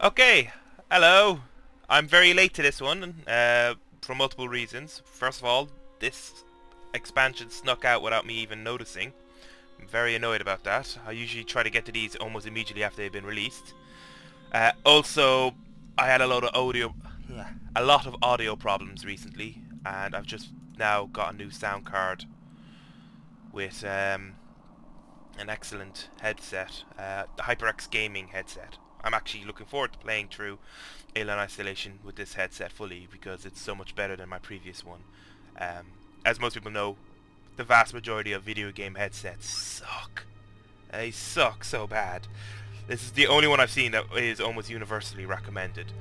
Okay, hello. I'm very late to this one for multiple reasons. First of all, this expansion snuck out without me even noticing. I'm very annoyed about that. I usually try to get to these almost immediately after they've been released. Also, I had a lot of audio problems recently, and I've just now got a new sound card with an excellent headset, the HyperX gaming headset. I'm actually looking forward to playing through Alien Isolation with this headset fully because it's so much better than my previous one. As most people know, the vast majority of video game headsets suck. They suck so bad. This is the only one I've seen that is almost universally recommended,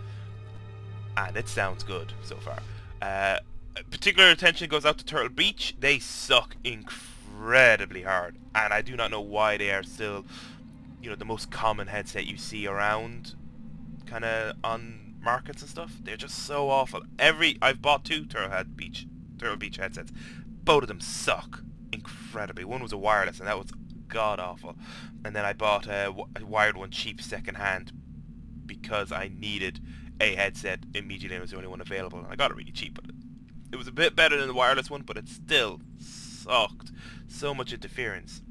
and it sounds good so far. Particular attention goes out to Turtle Beach. They suck incredibly hard, and I do not know why they are still, the most common headset you see around, kind of on markets and stuff. They're just so awful. I've bought two Turtle Beach headsets. Both of them suck incredibly. One was a wireless, and that was god awful. And then I bought a wired one cheap second hand because I needed a headset immediately, and it was the only one available. And I got it really cheap, but it was a bit better than the wireless one, but it still sucked. So much interference.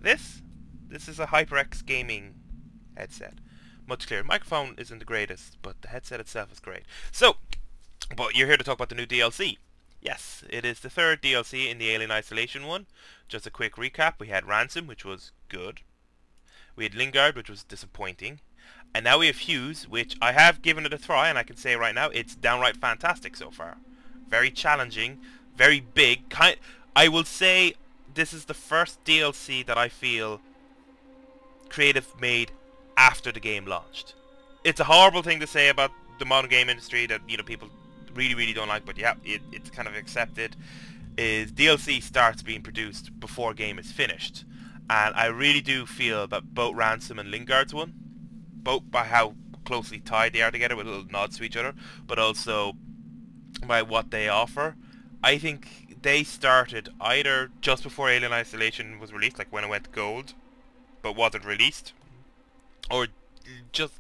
This is a HyperX gaming headset. Much clearer. Microphone isn't the greatest, but the headset itself is great. So, but you're here to talk about the new DLC. Yes, it is the third DLC in the Alien Isolation one. Just a quick recap. We had Ransom, which was good. We had Lingard, which was disappointing. And now we have Hughes, which I have given it a try, and I can say right now it's downright fantastic so far. Very challenging, very big. I will say this is the first DLC that I feel Creative made after the game launched. It's a horrible thing to say about the modern game industry that people really don't like, but yeah, it's kind of accepted. Is DLC starts being produced before game is finished, and I really do feel that both Ransom and Lingard's one, both by how closely tied they are together with little nods to each other, but also by what they offer. I think they started either just before Alien Isolation was released, like when it went gold, but wasn't released, or just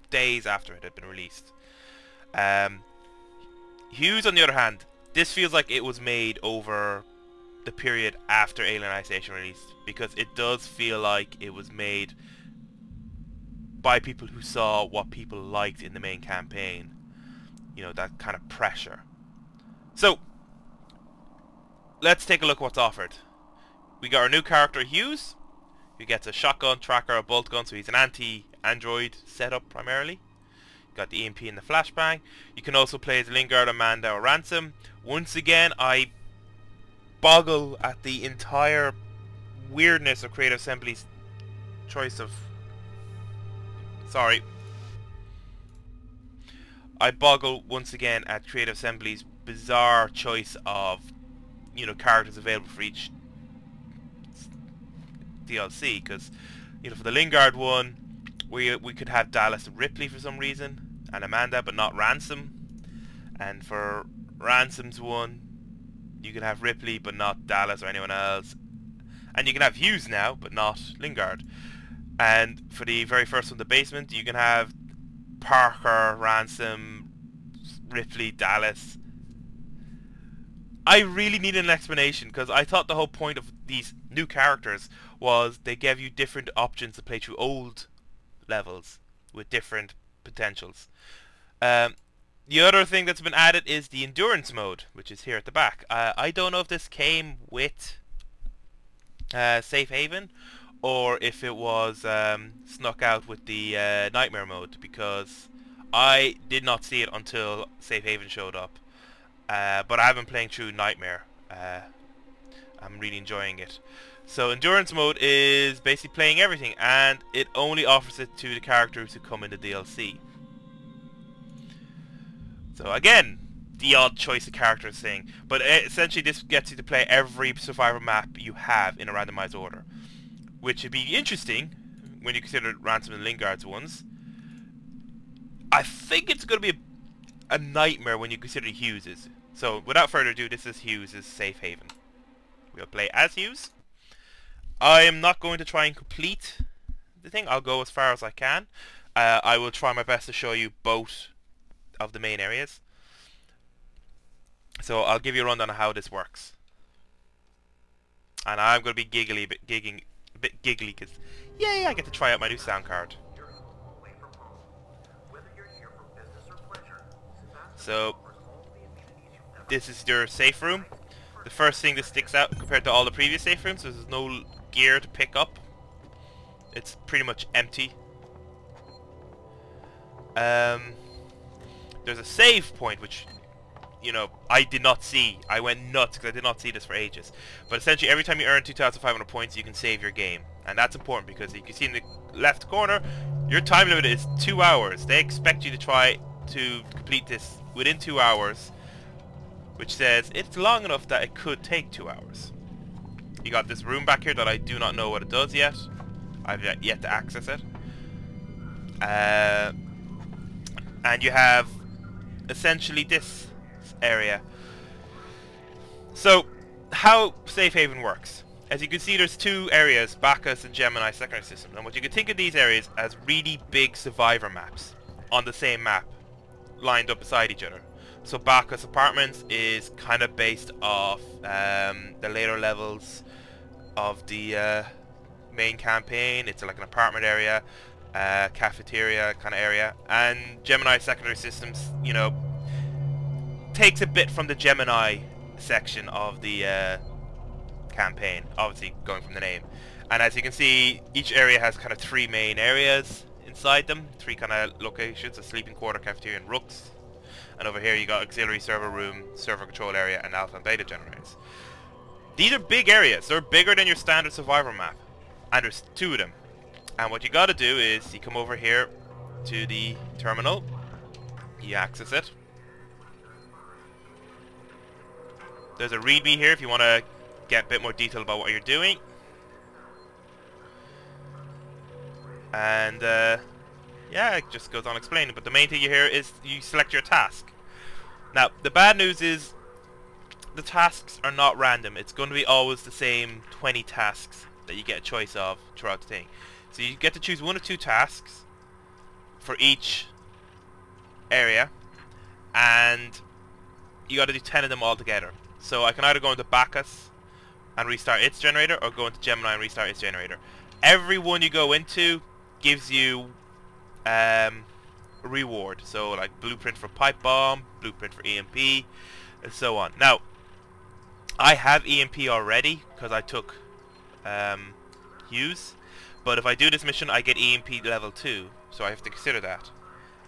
days after it had been released. Hughes, on the other hand, this feels like it was made over the period after Alien Isolation released, because it does feel like it was made by people who saw what people liked in the main campaign. That kind of pressure. So, let's take a look at what's offered. We got our new character Hughes, who gets a shotgun, tracker, a bolt gun, so he's an anti-android setup primarily. Got the EMP and the flashbang. You can also play as Lingard, Amanda, or Ransom. Once again, I boggle at the entire weirdness of Creative Assembly's choice of... Sorry. I boggle once again at Creative Assembly's bizarre choice of, characters available for each DLC, because, for the Lingard one, we could have Dallas and Ripley for some reason, and Amanda, but not Ransom. And for Ransom's one, you could have Ripley, but not Dallas or anyone else. And you can have Hughes now, but not Lingard. And for the very first one, the basement, you can have Parker, Ransom, Ripley, Dallas. I really need an explanation, because I thought the whole point of these new characters was they gave you different options to play through old levels with different potentials. The other thing that's been added is the endurance mode, which is here at the back. I don't know if this came with Safe Haven, or if it was snuck out with the nightmare mode, because I did not see it until Safe Haven showed up. But I have been playing through Nightmare. I'm really enjoying it. So endurance mode is basically playing everything, and it only offers it to the characters who come in the DLC. So again, the odd choice of characters thing, but essentially this gets you to play every survivor map you have in a randomized order, which would be interesting when you consider Ransom and Lingard's ones. I think it's going to be a nightmare when you consider Hughes's. So without further ado, this is Hughes's Safe Haven. We'll play as Hughes. I am not going to try and complete the thing. I'll go as far as I can. I will try my best to show you both of the main areas. So I'll give you a rundown on how this works. And I'm going to be a bit giggly because, yay, I get to try out my new sound card. So, this is your safe room. The first thing that sticks out compared to all the previous safe rooms is there's no gear to pick up. It's pretty much empty. There's a save point which, you know, I did not see. I went nuts because I did not see this for ages. But essentially every time you earn 2,500 points you can save your game. And that's important because you can see in the left corner your time limit is 2 hours. They expect you to try to complete this within 2 hours, which says it's long enough that it could take 2 hours. You got this room back here that I do not know what it does yet. I've yet to access it. And you have essentially this area. So, how Safe Haven works. As you can see, there's two areas, Bacchus and Gemini secondary systems. And what you can think of these areas as really big survivor maps on the same map, lined up beside each other. So Bacchus Apartments is kind of based off the later levels of the main campaign. It's like an apartment area, cafeteria kind of area. And Gemini secondary systems, you know, takes a bit from the Gemini section of the campaign, obviously going from the name. And as you can see, each area has kind of three main areas inside them, three kind of locations: a sleeping quarter, cafeteria, and rooks. And over here you got auxiliary server room, server control area, and alpha and beta generators. These are big areas. They're bigger than your standard survivor map, and there's two of them. And what you got to do is you come over here to the terminal, you access it. There's a readme here if you want to get a bit more detail about what you're doing. And yeah, it just goes on explaining, but the main thing here is you select your task. Now, the bad news is the tasks are not random. It's going to be always the same 20 tasks that you get a choice of throughout the thing. So you get to choose one or two tasks for each area, and you got to do 10 of them all together. So I can either go into Bacchus and restart its generator, or go into Gemini and restart its generator. Every one you go into gives you reward. So like blueprint for pipe bomb, blueprint for EMP, and so on. Now, I have EMP already because I took Hughes, but if I do this mission I get EMP level 2, so I have to consider that.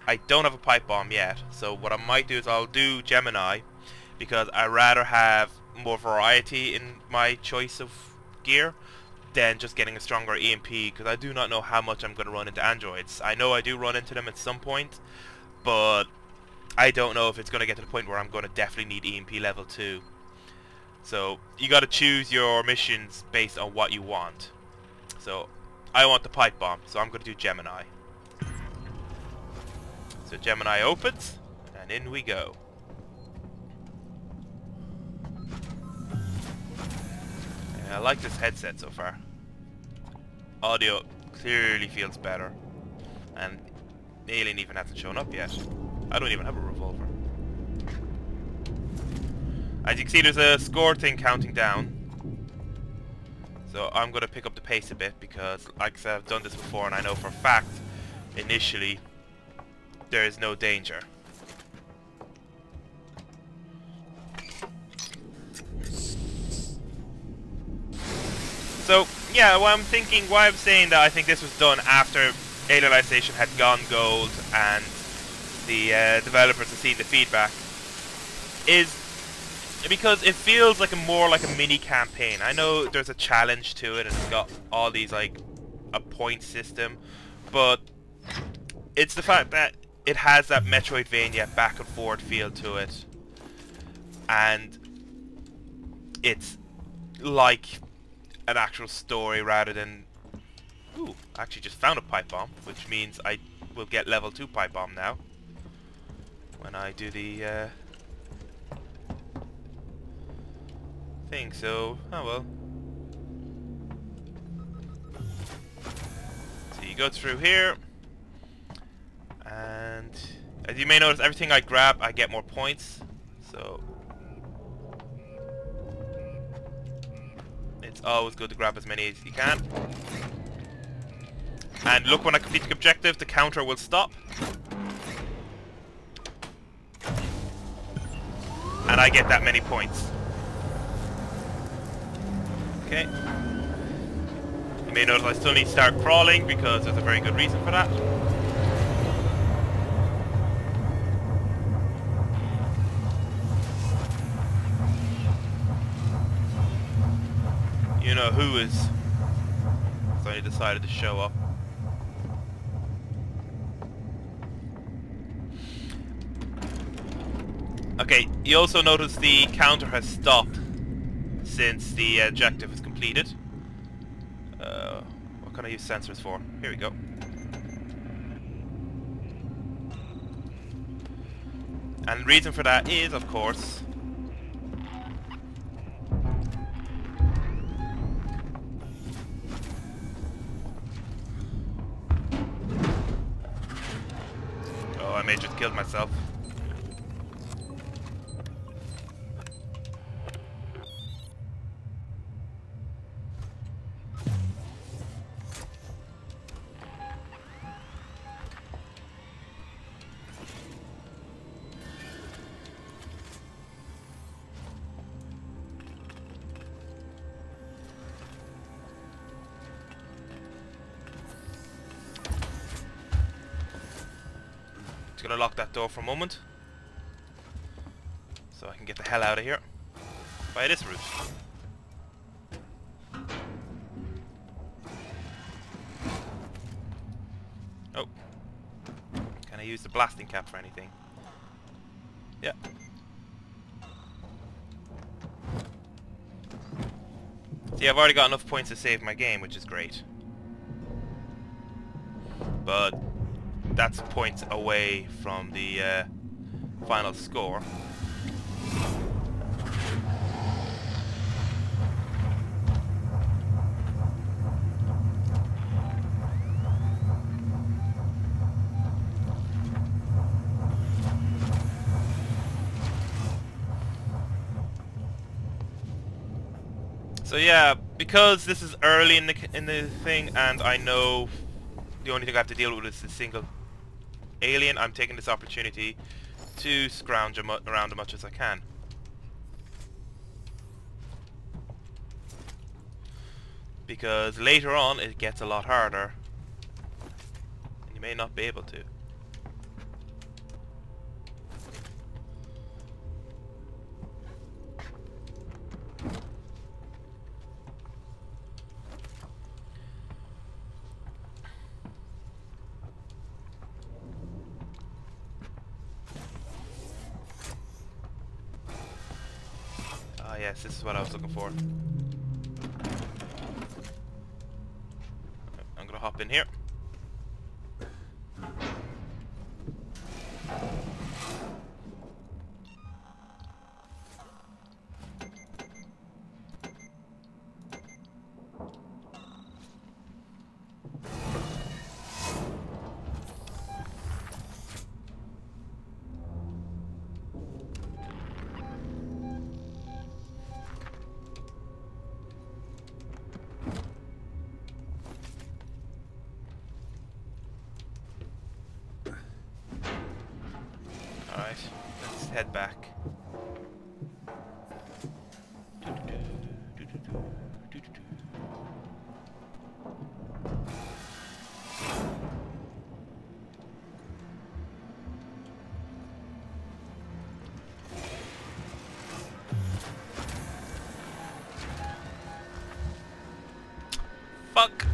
I don't have a pipe bomb yet, so what I might do is I'll do Gemini, because I rather have more variety in my choice of gear than just getting a stronger EMP, because I do not know how much I'm going to run into androids. I know I do run into them at some point, but I don't know if it's going to get to the point where I'm going to definitely need EMP level 2. So you got to choose your missions based on what you want. So I want the pipe bomb, so I'm going to do Gemini. So Gemini opens, and in we go. I like this headset so far. Audio clearly feels better. And the alien even hasn't shown up yet. I don't even have a revolver. As you can see, there's a score thing counting down. So I'm going to pick up the pace a bit because, like I said, I've done this before and I know for a fact, initially, there is no danger. So, yeah, why I'm saying that I think this was done after Alienization had gone gold and the developers have seen the feedback, is because it feels like more like a mini campaign. I know there's a challenge to it and it's got all these, like, a point system, but it's the fact that it has that Metroidvania back and forth feel to it, and it's like an actual story rather than... Ooh, I actually just found a pipe bomb, which means I will get level 2 pipe bomb now when I do the thing. So, oh well. So you go through here And as you may notice, everything I grab, I get more points. So it's always good to grab as many as you can. And look, when I complete the objective, the counter will stop. And I get that many points. Okay. You may notice I still need to start crawling because there's a very good reason for that. You know who is suddenly decided to show up. Okay, you also notice the counter has stopped since the objective is completed. What can I use sensors for? Here we go. And the reason for that is, of course, oh, I may just killed myself. Gonna lock that door for a moment so I can get the hell out of here by this route. Oh, can I use the blasting cap for anything? Yeah. See, I've already got enough points to save my game, which is great, but that's points away from the final score. So yeah, because this is early in the thing, and I know the only thing I have to deal with is a single alien, I'm taking this opportunity to scrounge around as much as I can. Because later on it gets a lot harder. And you may not be able to. Yes, this is what I was looking for. I'm gonna hop in here. Alright, let's head back. Fuck!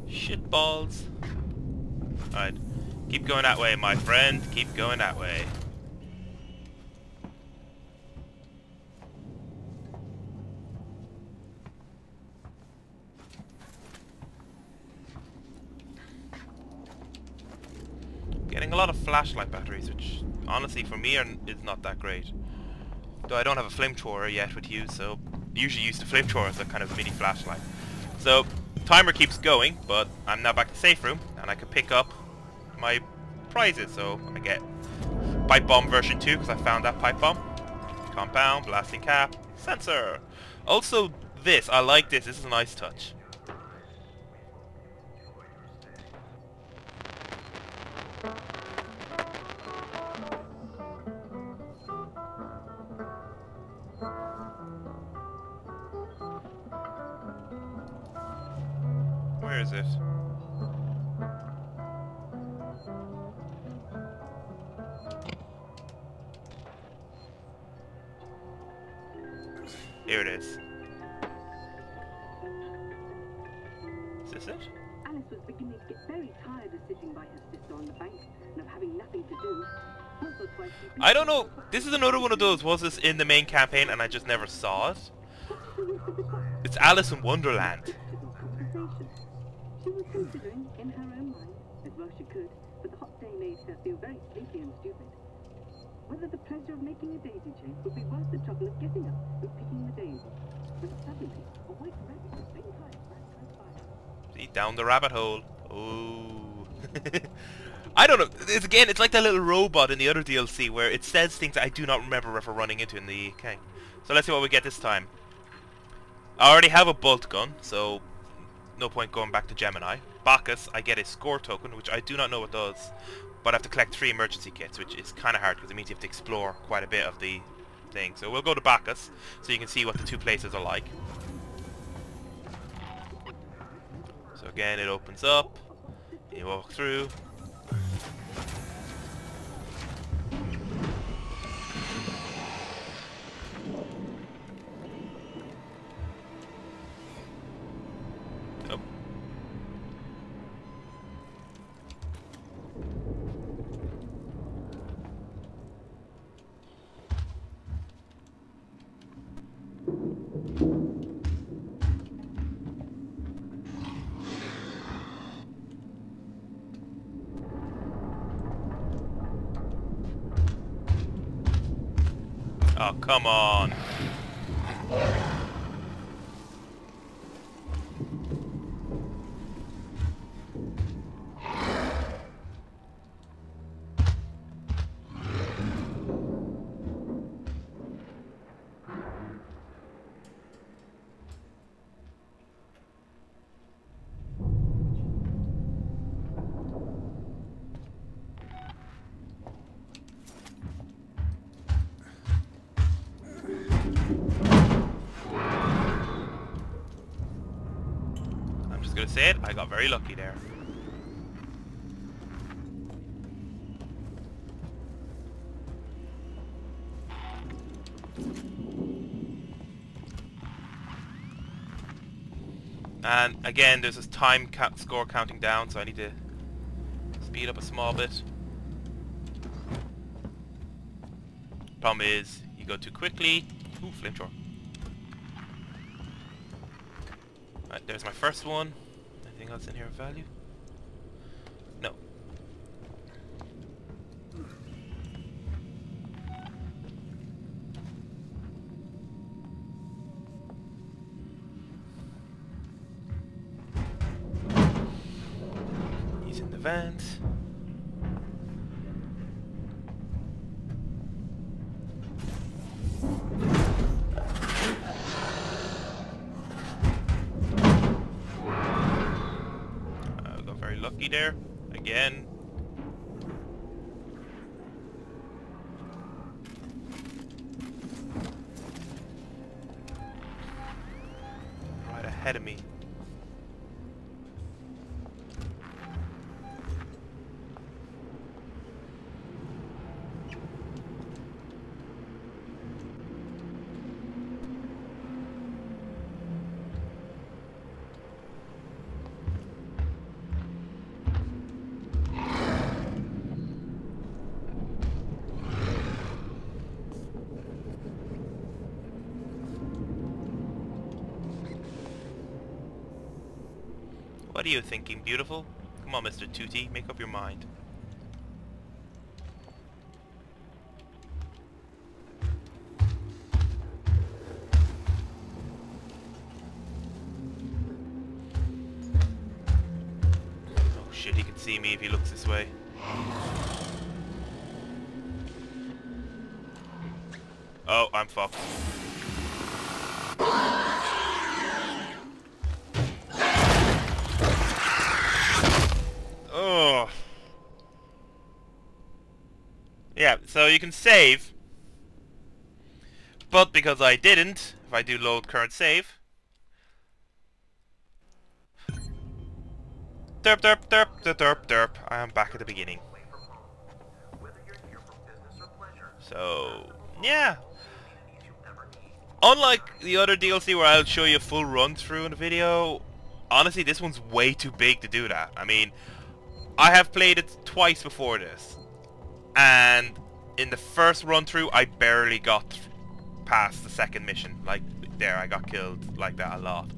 Shitballs. Alright. Keep going that way, my friend. Keep going that way. Getting a lot of flashlight batteries, which honestly for me is not that great. Though I don't have a flamethrower yet with you, so usually use the flamethrower as a kind of mini flashlight. So timer keeps going, but I'm now back to safe room, and I can pick up my prizes. So I get pipe bomb version 2 because I found that pipe bomb. Compound, blasting cap, sensor. Also this, I like this. This is a nice touch. Where is it? Here it is. Is this it? Alice was beginning to get very tired of sitting by her sister on the bank and of having nothing to do. Once or twice I don't know. This is another one of those. Was this in the main campaign and I just never saw it? It's Alice in Wonderland. She was considering, in her own mind, as well she could, but the hot day made her feel very sleepy and stupid, whether the pleasure of making a daisy chain would be worth the trouble of getting up and picking the daisy. When suddenly, a white rabbit with pink eyes ran close by. See, down the rabbit hole. Ooh. I don't know. It's like that little robot in the other DLC where it says things I do not remember ever running into in the game. So let's see what we get this time. I already have a bolt gun, so no point going back to Gemini. Bacchus, I get a score token, which I do not know what does, but I have to collect 3 emergency kits, which is kind of hard because it means you have to explore quite a bit of the thing. So we'll go to Bacchus, so you can see what the 2 places are like. So again, it opens up, you walk through. Oh. Oh, come on. Gonna say it, I got very lucky there. And again, there's this time score counting down, so I need to speed up a small bit. Problem is, you go too quickly. Ooh, flamethrower. Right, there's my first one. Anything else in here of value? No. He's in the vent. Lucky there, again. Right ahead of me. What are you thinking, beautiful? Come on, Mr. Tooty, make up your mind. see me if he looks this way. Oh, I'm fucked. Oh. Yeah, so you can save. But because I didn't, if I do load current save. Derp, derp, derp, derp, derp, derp. I am back at the beginning. So, yeah. Unlike the other DLC where I'll show you a full run through in the video, honestly this one's way too big to do that. I mean, I have played it twice before this, and in the first run through I barely got past the second mission. Like there, I got killed like that a lot.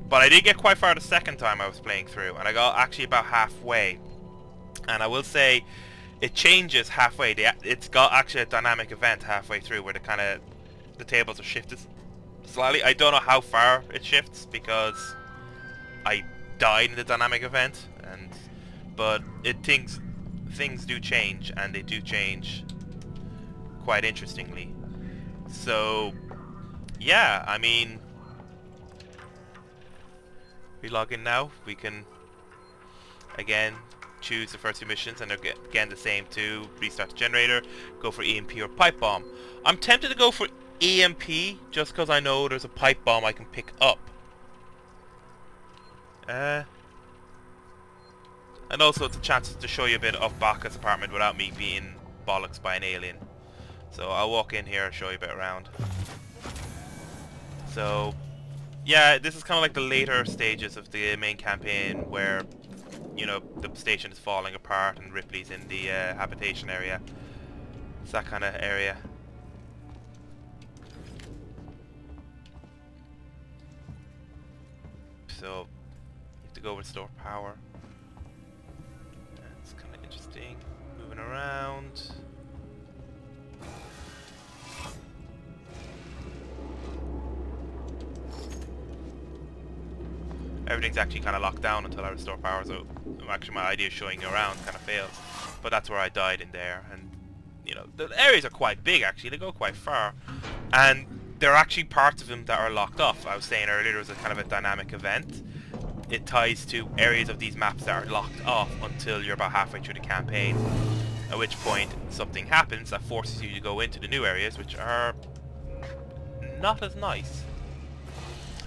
But I did get quite far the second time I was playing through, and I got actually about halfway. And I will say, it changes halfway. It's got actually a dynamic event halfway through where the tables are shifted slightly. I don't know how far it shifts because I died in the dynamic event, but things do change, and they do change quite interestingly. So yeah, I mean, we log in now. We can again choose the first two missions, and they're again the same too. Restart the generator, go for EMP or pipe bomb. I'm tempted to go for EMP just because I know there's a pipe bomb I can pick up. And also it's a chance to show you a bit of Bacchus' apartment without me being bollocks by an alien. So I'll walk in here and show you a bit around. So yeah, this is kind of like the later stages of the main campaign where, you know, the station is falling apart and Ripley's in the habitation area. It's that kind of area. So you have to go and restore power. It's kind of interesting. Moving around. Everything's actually kind of locked down until I restore power, so actually my idea of showing you around kind of fails. But that's where I died in there, and you know, the areas are quite big actually, they go quite far. And there are actually parts of them that are locked off. I was saying earlier there was a kind of a dynamic event. It ties to areas of these maps that are locked off until you're about halfway through the campaign. At which point something happens that forces you to go into the new areas, which are not as nice.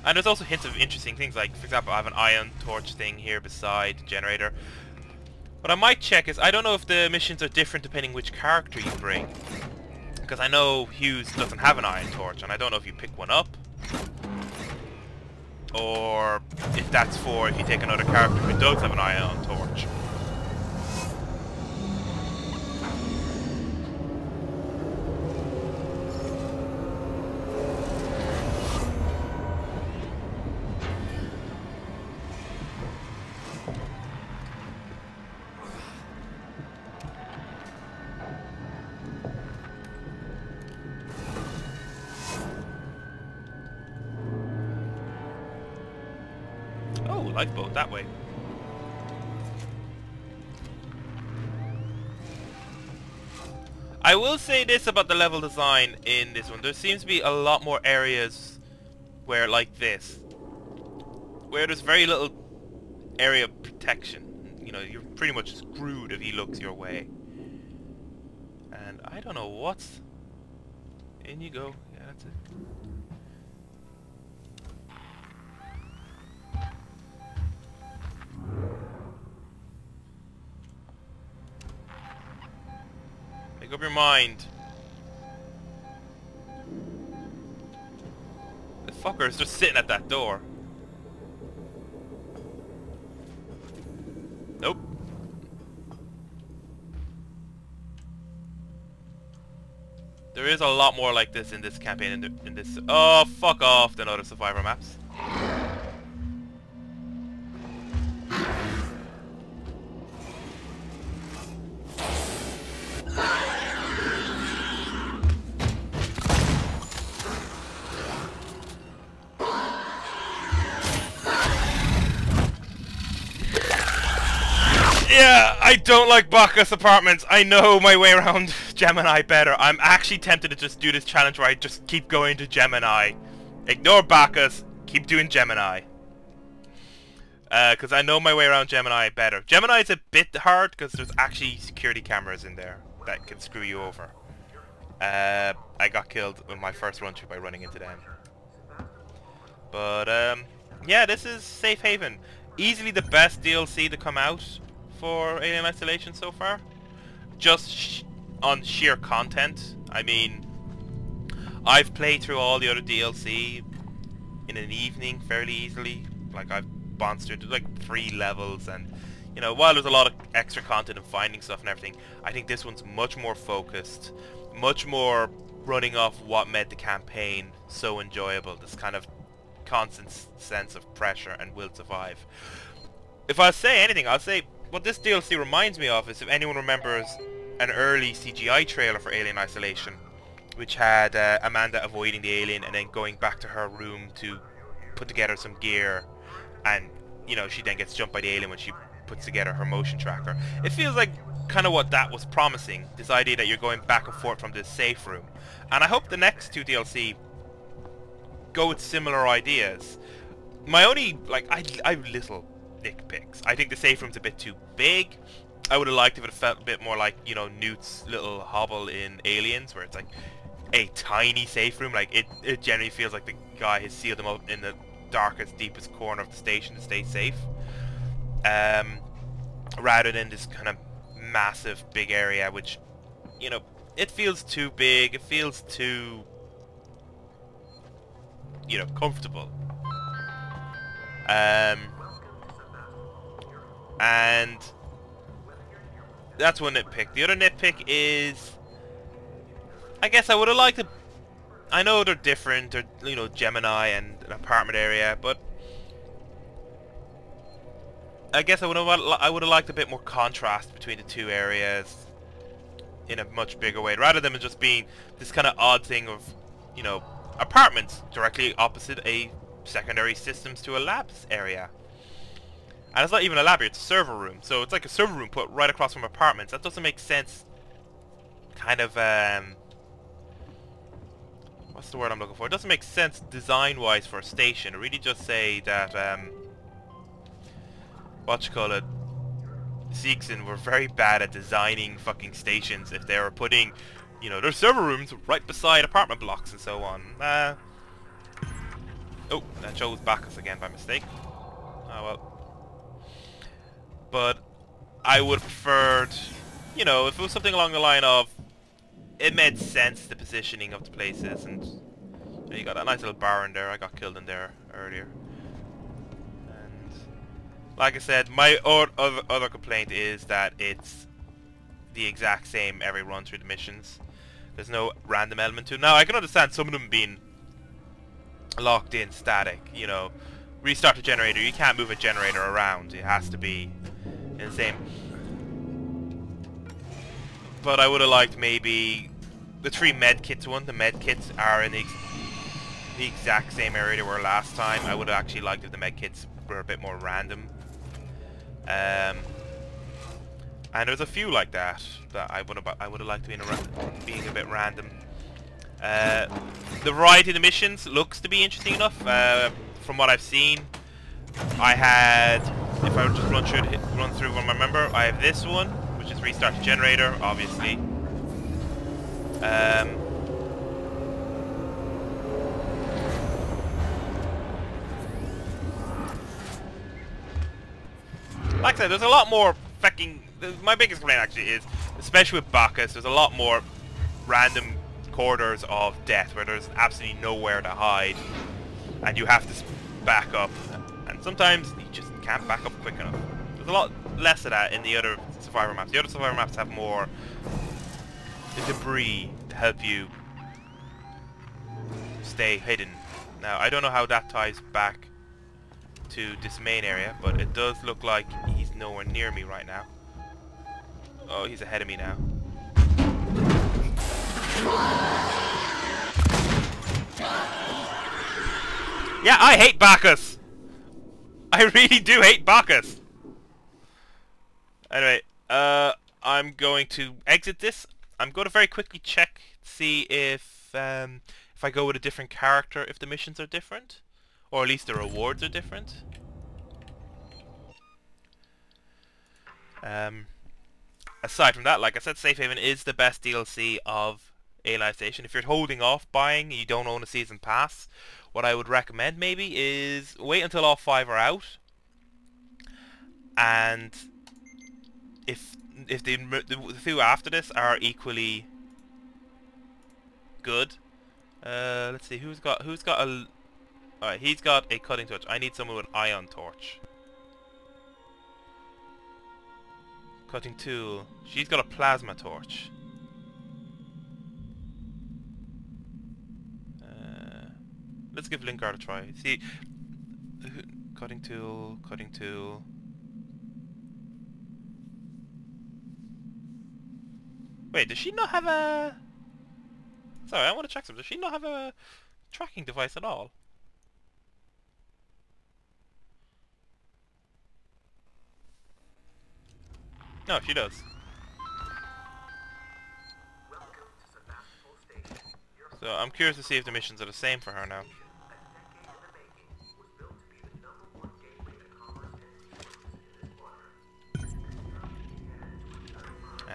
And there's also hints of interesting things, like, for example, I have an ion torch thing here beside the generator. What I might check is, I don't know if the missions are different depending which character you bring. Because I know Hughes doesn't have an ion torch, and I don't know if you pick one up. Or if that's for if you take another character who does have an ion torch. Lifeboat that way. I will say this about the level design in this one. There seems to be a lot more areas where, like this, where there's very little area of protection. You know, you're pretty much screwed if he looks your way. And I don't know what's... In you go. Yeah, that's it. Make up your mind. The fucker is just sitting at that door. Nope. There is a lot more like this in this campaign. In this. Oh, fuck off! Than other Survivor maps. I don't like Bacchus apartments. I know my way around Gemini better. I'm actually tempted to just do this challenge where I just keep going to Gemini. Ignore Bacchus, keep doing Gemini. Because I know my way around Gemini better. Gemini is a bit hard because there's actually security cameras in there that can screw you over. I got killed in my first run through by running into them. But yeah, this is Safe Haven. Easily the best DLC to come out for Alien Isolation so far. Just on sheer content. I mean, I've played through all the other DLC in an evening fairly easily. Like, I've bounced through like 3 levels, and you know, while there's a lot of extra content and finding stuff and everything, I think this one's much more focused, much more running off what made the campaign so enjoyable. This kind of constant sense of pressure and will survive. If I say anything, I'll say what this DLC reminds me of is, if anyone remembers an early CGI trailer for Alien Isolation, which had Amanda avoiding the alien and then going back to her room to put together some gear, and you know, she then gets jumped by the alien when she puts together her motion tracker. It feels like kind of what that was promising, this idea that you're going back and forth from this safe room. And I hope the next 2 DLC go with similar ideas. My only, like, I've little nitpicks. I think the safe room's a bit too big. I would have liked if it felt a bit more like, you know, Newt's little hovel in Aliens, where it's like a tiny safe room. Like, it generally feels like the guy has sealed them up in the darkest, deepest corner of the station to stay safe. Rather than this kind of massive, big area, which, you know, it feels too big, it feels too, you know, comfortable. And that's one nitpick. The other nitpick is, I guess I would have liked to, I know they're different, they're, you know, Gemini and an apartment area, but I guess I would have liked a bit more contrast between the 2 areas in a much bigger way, rather than just being this kind of odd thing of, you know, apartments directly opposite a secondary systems to a labs area. And it's not even a lab, it's a server room. So it's like a server room put right across from apartments. That doesn't make sense. Kind of, what's the word I'm looking for? It doesn't make sense design-wise for a station. It really just say that, Seegson were very bad at designing fucking stations if they were putting, you know, their server rooms right beside apartment blocks and so on. Oh, that chose Bacchus again by mistake. Oh well. But I would have preferred, you know, if it was something along the line of, it made sense, the positioning of the places, and you know, you got a nice little bar in there. I got killed in there earlier. And like I said, my other complaint is that it's the exact same every run through the missions. There's no random element to it. Now, I can understand some of them being locked in static, you know. Restart the generator, you can't move a generator around. It has to be in the same. But I would have liked maybe the 3 medkits one. The medkits are in the exact same area they were last time. I would have actually liked if the medkits were a bit more random. And there's a few like that I would have liked being a bit random. The variety of the missions looks to be interesting enough. From what I've seen, I had, if I would just run through one, remember, I have this one, which is restart the generator, obviously. Like I said, there's a lot more fucking, my biggest complaint actually is, especially with Bacchus, there's a lot more random corridors of death where there's absolutely nowhere to hide, and you have to back up, and sometimes you just can't back up quick enough. There's a lot less of that in the other survivor maps. The other survivor maps have more debris to help you stay hidden. Now, I don't know how that ties back to this main area, but it does look like he's nowhere near me right now. Oh, he's ahead of me now. Yeah, I hate Bacchus! I really do hate Bacchus! Anyway, I'm going to exit this. I'm going to very quickly check, see if I go with a different character, if the missions are different, or at least the rewards are different. Aside from that, like I said, Safe Haven is the best DLC of Alien Station. If you're holding off buying, you don't own a season pass, what I would recommend maybe is wait until all 5 are out, and if the few after this are equally good. Let's see who's got a. Alright, he's got a cutting torch. I need someone with an ion torch. Cutting tool. She's got a plasma torch. Let's give Lingard a try. See, cutting tool, cutting tool. Wait, does she not have a... Sorry, I want to check something. Does she not have a tracking device at all? No, she does. So I'm curious to see if the missions are the same for her now.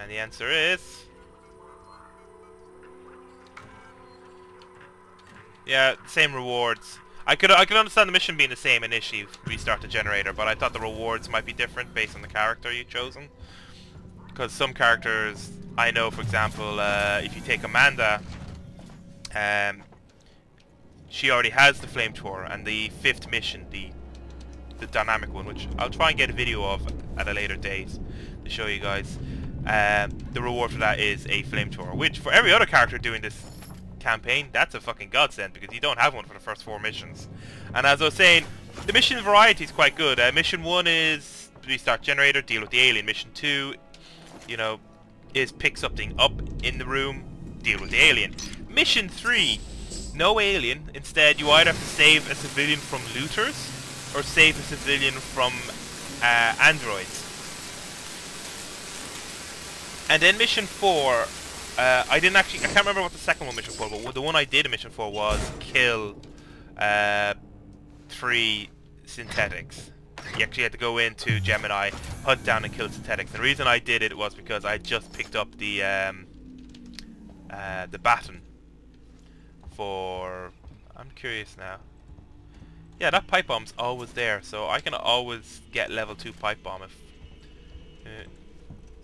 And the answer is... yeah, same rewards. I could understand the mission being the same initially, restart the generator, but I thought the rewards might be different based on the character you've chosen. Because some characters, I know, for example, if you take Amanda, she already has the flamethrower, and the 5th mission, the dynamic one, which I'll try and get a video of at a later date to show you guys. The reward for that is a flamethrower, which for every other character doing this campaign, that's a fucking godsend, because you don't have one for the first 4 missions. And as I was saying, the mission variety is quite good. Mission 1 is restart generator, deal with the alien. Mission 2, you know, is pick something up in the room, deal with the alien. Mission 3, no alien. Instead, you either have to save a civilian from looters or save a civilian from androids. And then mission 4, I can't remember what the second one mission 4, but the one I did in mission 4 was kill 3 synthetics. You actually had to go into Gemini, hunt down and kill synthetics. The reason I did it was because I just picked up the baton for... I'm curious now. Yeah, that pipe bomb's always there, so I can always get level 2 pipe bomb if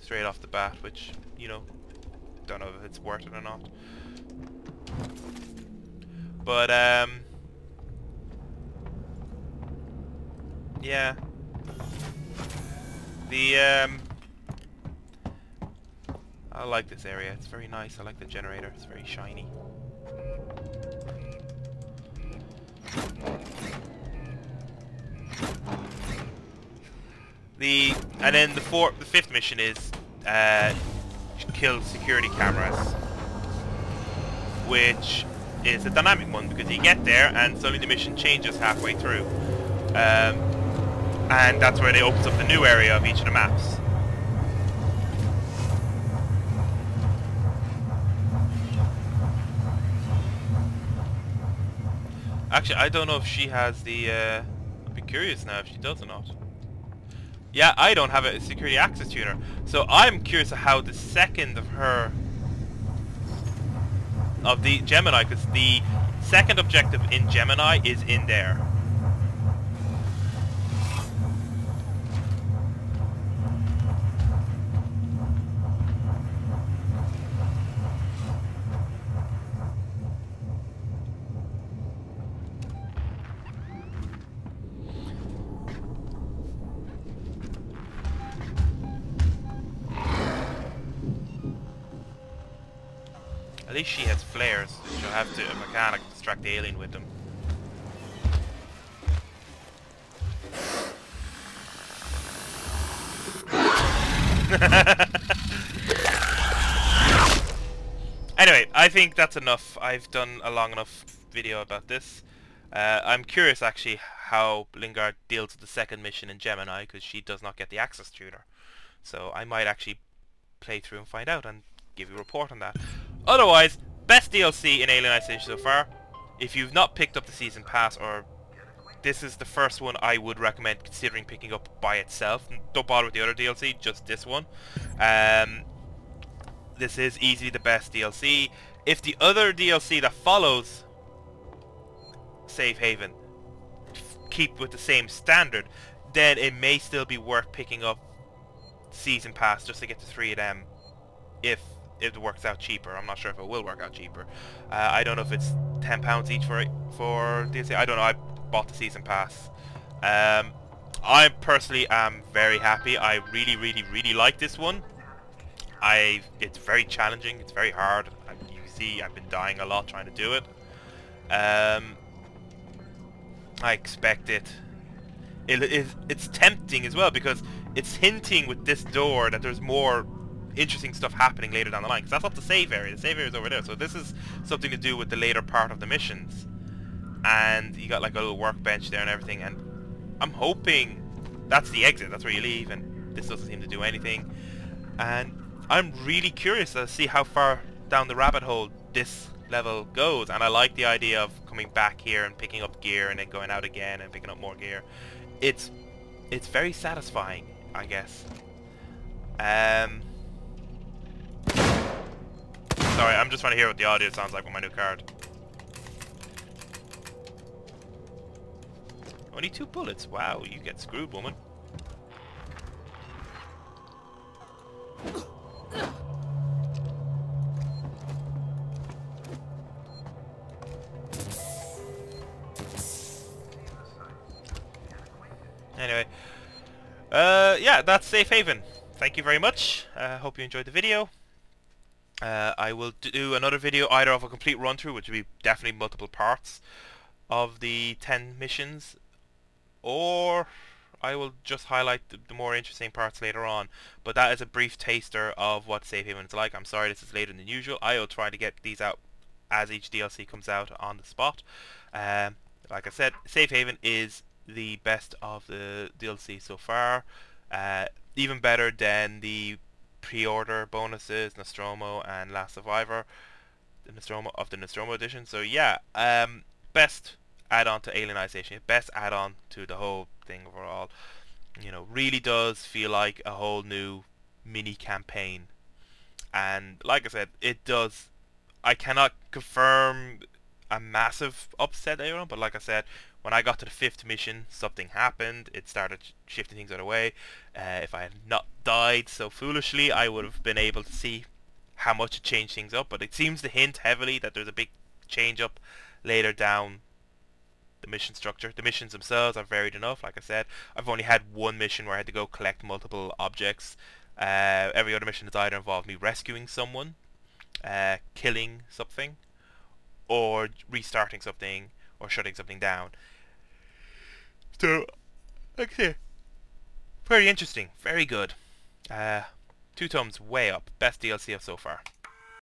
straight off the bat, which, you know, don't know if it's worth it or not. But yeah. I like this area. It's very nice. I like the generator. It's very shiny. And then the 5th mission is kill security cameras, which is a dynamic one because you get there and suddenly the mission changes halfway through, and that's where they opens up the new area of each of the maps. Actually, I don't know if she has the... I'd be curious now if she does or not. Yeah, I don't have a security access tuner. So I'm curious how the second of her... of the Gemini, because the second objective in Gemini is in there. At least she has flares. She'll have to a mechanic distract the alien with them. Anyway, I think that's enough. I've done a long enough video about this. I'm curious actually how Lingard deals with the second mission in Gemini, because she does not get the access tuner. So I might actually play through and find out and give you a report on that. Otherwise, best DLC in Alien Isolation so far. If you've not picked up the Season Pass, or this is the first one I would recommend considering picking up by itself. Don't bother with the other DLC, just this one. This is easily the best DLC. If the other DLC that follows Safe Haven keep with the same standard, then it may still be worth picking up Season Pass just to get the 3 of them if it works out cheaper. I'm not sure if it will work out cheaper. I don't know if it's £10 each for DLC. I don't know. I bought the Season Pass. I personally am very happy. I really like this one. It's very challenging. It's very hard. You see, I've been dying a lot trying to do it. I expect it. It's tempting as well because it's hinting with this door that there's more interesting stuff happening later down the line. Because that's not the save area. The save area is over there. So this is something to do with the later part of the missions. And you got like a little workbench there and everything. And I'm hoping that's the exit. That's where you leave. And this doesn't seem to do anything. And I'm really curious to see how far down the rabbit hole this level goes, and I like the idea of coming back here and picking up gear and then going out again and picking up more gear. It's very satisfying, I guess. Sorry, I'm just trying to hear what the audio sounds like with my new card. Only 2 bullets. Wow, you get screwed, woman. Anyway, yeah, that's Safe Haven. Thank you very much. Hope you enjoyed the video. I will do another video either of a complete run through, which will be definitely multiple parts of the 10 missions, or I will just highlight the more interesting parts later on. But that is a brief taster of what Safe Haven is like. I'm sorry this is later than usual. I will try to get these out as each DLC comes out on the spot. Like I said, Safe Haven is the best of the DLC so far. Even better than the pre-order bonuses, Nostromo and Last Survivor, the Nostromo edition. So yeah, best add-on to Alien Isolation, best add-on to the whole thing overall. You know, really does feel like a whole new mini campaign. And like I said, it does. I cannot confirm a massive upset later on, but like I said, when I got to the 5th mission, something happened. It started shifting things out of the way. If I had not died so foolishly, I would have been able to see how much it changed things up. But it seems to hint heavily that there's a big change up later down the mission structure. The missions themselves are varied enough. Like I said, I've only had one mission where I had to go collect multiple objects. Every other mission has either involved me rescuing someone, killing something, or restarting something, or shutting something down. So, okay, very interesting, very good. 2 thumbs way up. Best DLC of so far.